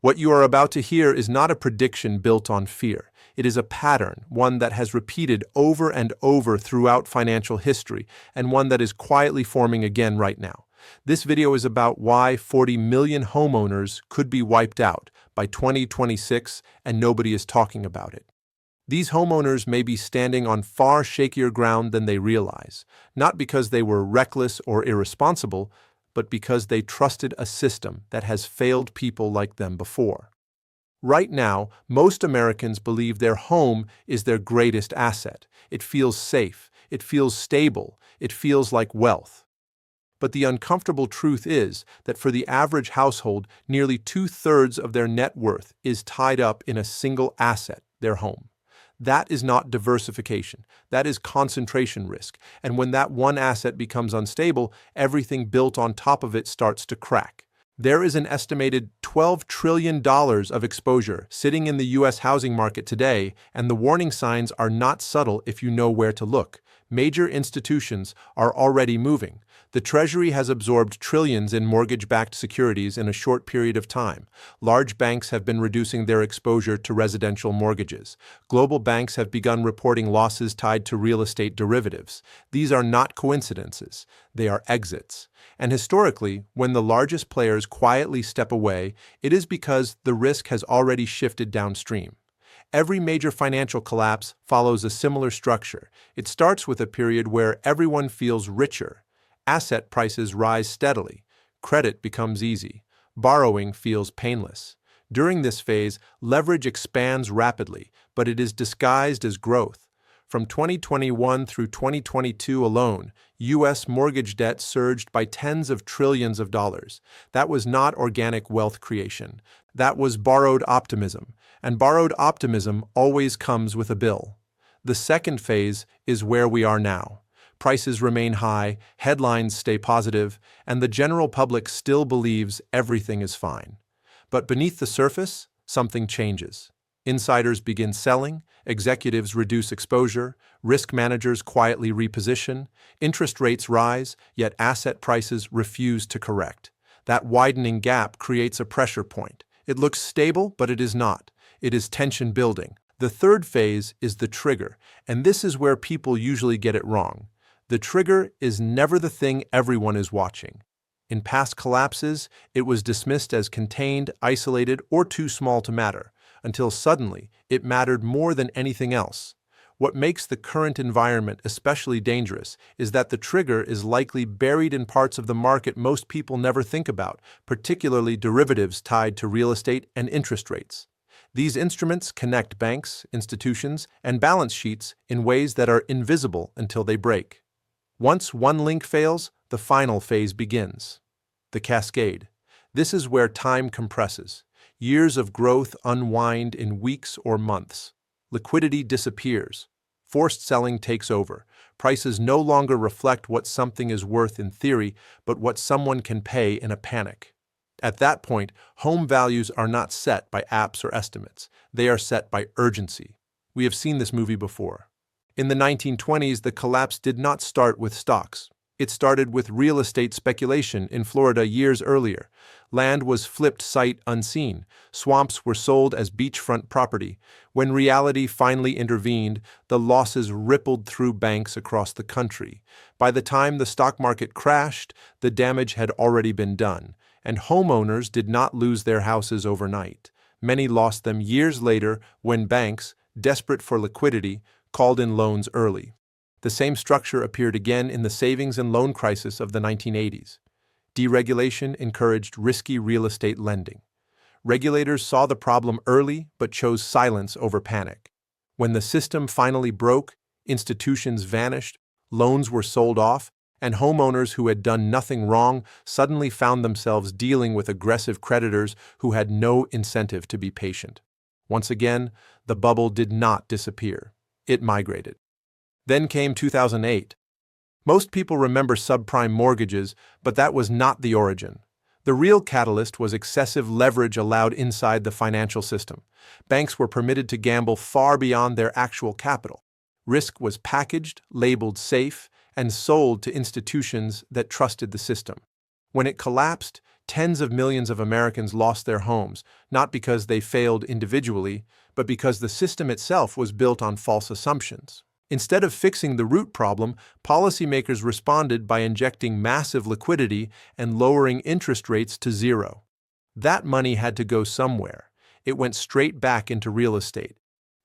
What you are about to hear is not a prediction built on fear. It is a pattern, one that has repeated over and over throughout financial history, and one that is quietly forming again right now. This video is about why 40 million homeowners could be wiped out by 2026 and nobody is talking about it. These homeowners may be standing on far shakier ground than they realize, not because they were reckless or irresponsible, but because they trusted a system that has failed people like them before. Right now, most Americans believe their home is their greatest asset. It feels safe, it feels stable, it feels like wealth. But the uncomfortable truth is that for the average household, nearly 2/3 of their net worth is tied up in a single asset, their home. That is not diversification. That is concentration risk. And when that one asset becomes unstable, everything built on top of it starts to crack. There is an estimated $12 trillion of exposure sitting in the U.S. housing market today, and the warning signs are not subtle if you know where to look. Major institutions are already moving. The Treasury has absorbed trillions in mortgage-backed securities in a short period of time. Large banks have been reducing their exposure to residential mortgages. Global banks have begun reporting losses tied to real estate derivatives. These are not coincidences. They are exits. And historically, when the largest players quietly step away, it is because the risk has already shifted downstream. Every major financial collapse follows a similar structure. It starts with a period where everyone feels richer. Asset prices rise steadily. Credit becomes easy. Borrowing feels painless. During this phase, leverage expands rapidly, but it is disguised as growth. From 2021 through 2022 alone, U.S. mortgage debt surged by tens of trillions of dollars. That was not organic wealth creation. That was borrowed optimism, and borrowed optimism always comes with a bill. The second phase is where we are now. Prices remain high, headlines stay positive, and the general public still believes everything is fine. But beneath the surface, something changes. Insiders begin selling, executives reduce exposure, risk managers quietly reposition, interest rates rise, yet asset prices refuse to correct. That widening gap creates a pressure point. It looks stable, but it is not. It is tension building. The third phase is the trigger, and this is where people usually get it wrong. The trigger is never the thing everyone is watching. In past collapses, it was dismissed as contained, isolated, or too small to matter, until suddenly it mattered more than anything else. What makes the current environment especially dangerous is that the trigger is likely buried in parts of the market most people never think about, particularly derivatives tied to real estate and interest rates. These instruments connect banks, institutions, and balance sheets in ways that are invisible until they break. Once one link fails, the final phase begins. The cascade. This is where time compresses. Years of growth unwind in weeks or months. Liquidity disappears. Forced selling takes over. Prices no longer reflect what something is worth in theory, but what someone can pay in a panic. At that point, home values are not set by apps or estimates. They are set by urgency. We have seen this movie before. In the 1920s, the collapse did not start with stocks. It started with real estate speculation in Florida years earlier. Land was flipped sight unseen. Swamps were sold as beachfront property. When reality finally intervened, the losses rippled through banks across the country. By the time the stock market crashed, the damage had already been done, and homeowners did not lose their houses overnight. Many lost them years later when banks, desperate for liquidity, called in loans early. The same structure appeared again in the savings and loan crisis of the 1980s. Deregulation encouraged risky real estate lending. Regulators saw the problem early but chose silence over panic. When the system finally broke, institutions vanished, loans were sold off, and homeowners who had done nothing wrong suddenly found themselves dealing with aggressive creditors who had no incentive to be patient. Once again, the bubble did not disappear. It migrated. Then came 2008. Most people remember subprime mortgages, but that was not the origin. The real catalyst was excessive leverage allowed inside the financial system. Banks were permitted to gamble far beyond their actual capital. Risk was packaged, labeled safe, and sold to institutions that trusted the system. When it collapsed, Tens of millions of Americans lost their homes, not because they failed individually, but because the system itself was built on false assumptions. Instead of fixing the root problem, policymakers responded by injecting massive liquidity and lowering interest rates to zero. That money had to go somewhere. It went straight back into real estate.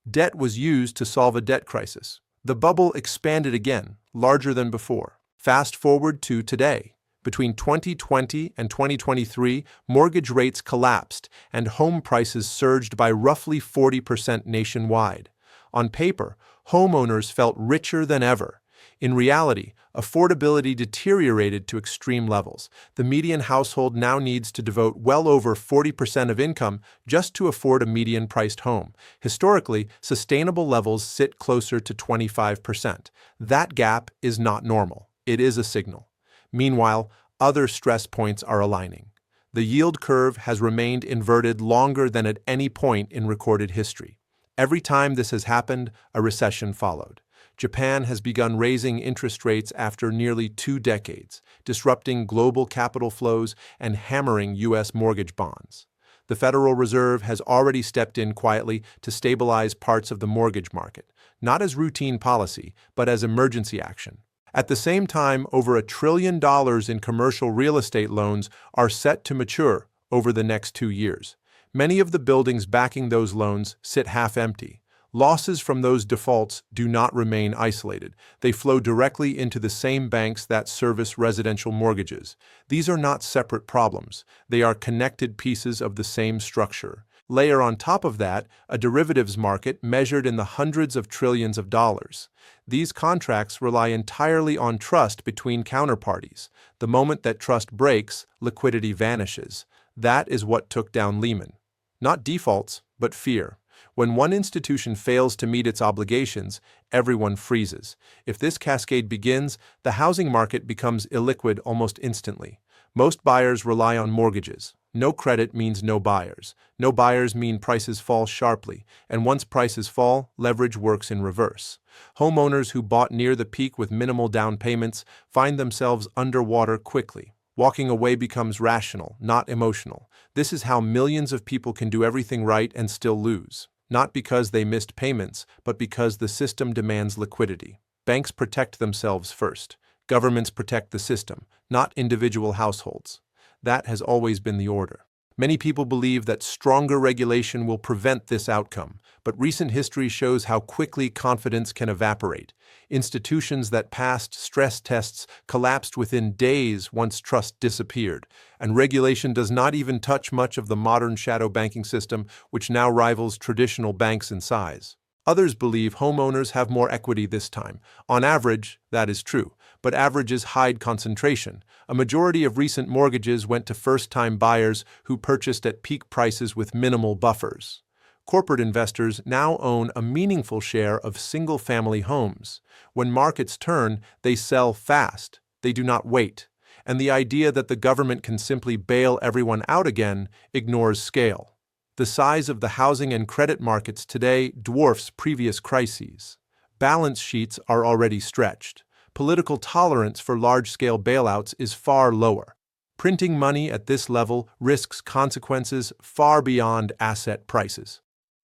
Debt was used to solve a debt crisis. The bubble expanded again, larger than before. Fast forward to today. Between 2020 and 2023, mortgage rates collapsed and home prices surged by roughly 40% nationwide. On paper, homeowners felt richer than ever. In reality, affordability deteriorated to extreme levels. The median household now needs to devote well over 40% of income just to afford a median-priced home. Historically, sustainable levels sit closer to 25%. That gap is not normal. It is a signal. Meanwhile, other stress points are aligning. The yield curve has remained inverted longer than at any point in recorded history. Every time this has happened, a recession followed. Japan has begun raising interest rates after nearly 2 decades, disrupting global capital flows and hammering U.S. mortgage bonds. The Federal Reserve has already stepped in quietly to stabilize parts of the mortgage market, not as routine policy, but as emergency action. At the same time, over $1 trillion in commercial real estate loans are set to mature over the next 2 years. Many of the buildings backing those loans sit half empty. Losses from those defaults do not remain isolated. They flow directly into the same banks that service residential mortgages. These are not separate problems. They are connected pieces of the same structure. Layer on top of that a derivatives market measured in the hundreds of trillions of dollars. These contracts rely entirely on trust between counterparties. The moment that trust breaks, liquidity vanishes. That is what took down Lehman. Not defaults, but fear. When one institution fails to meet its obligations, everyone freezes. If this cascade begins, the housing market becomes illiquid almost instantly. Most buyers rely on mortgages. No credit means no buyers. No buyers mean prices fall sharply, and once prices fall, leverage works in reverse. Homeowners who bought near the peak with minimal down payments find themselves underwater quickly. Walking away becomes rational, not emotional. This is how millions of people can do everything right and still lose. Not because they missed payments, but because the system demands liquidity. Banks protect themselves first. Governments protect the system, not individual households. That has always been the order. Many people believe that stronger regulation will prevent this outcome, but recent history shows how quickly confidence can evaporate. Institutions that passed stress tests collapsed within days once trust disappeared, and regulation does not even touch much of the modern shadow banking system, which now rivals traditional banks in size. Others believe homeowners have more equity this time. On average, that is true, but averages hide concentration. A majority of recent mortgages went to first-time buyers who purchased at peak prices with minimal buffers. Corporate investors now own a meaningful share of single-family homes. When markets turn, they sell fast. They do not wait. And the idea that the government can simply bail everyone out again ignores scale. The size of the housing and credit markets today dwarfs previous crises. Balance sheets are already stretched. Political tolerance for large-scale bailouts is far lower. Printing money at this level risks consequences far beyond asset prices.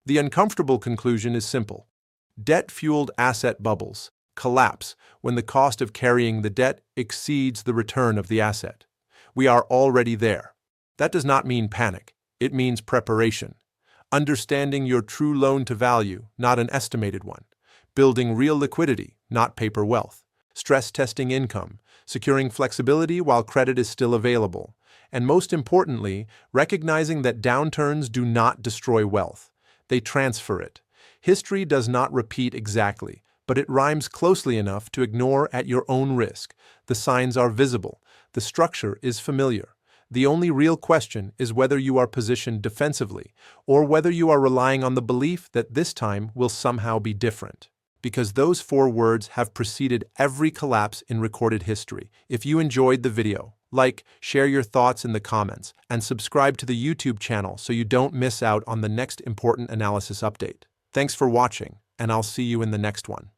The uncomfortable conclusion is simple. Debt-fueled asset bubbles collapse when the cost of carrying the debt exceeds the return of the asset. We are already there. That does not mean panic. It means preparation. Understanding your true loan-to-value, not an estimated one. Building real liquidity, not paper wealth. Stress testing income. Securing flexibility while credit is still available. And most importantly, recognizing that downturns do not destroy wealth. They transfer it. History does not repeat exactly, but it rhymes closely enough to ignore at your own risk. The signs are visible. The structure is familiar. The only real question is whether you are positioned defensively or whether you are relying on the belief that this time will somehow be different. Because those 4 words have preceded every collapse in recorded history. If you enjoyed the video, like, share your thoughts in the comments, and subscribe to the YouTube channel so you don't miss out on the next important analysis update. Thanks for watching, and I'll see you in the next one.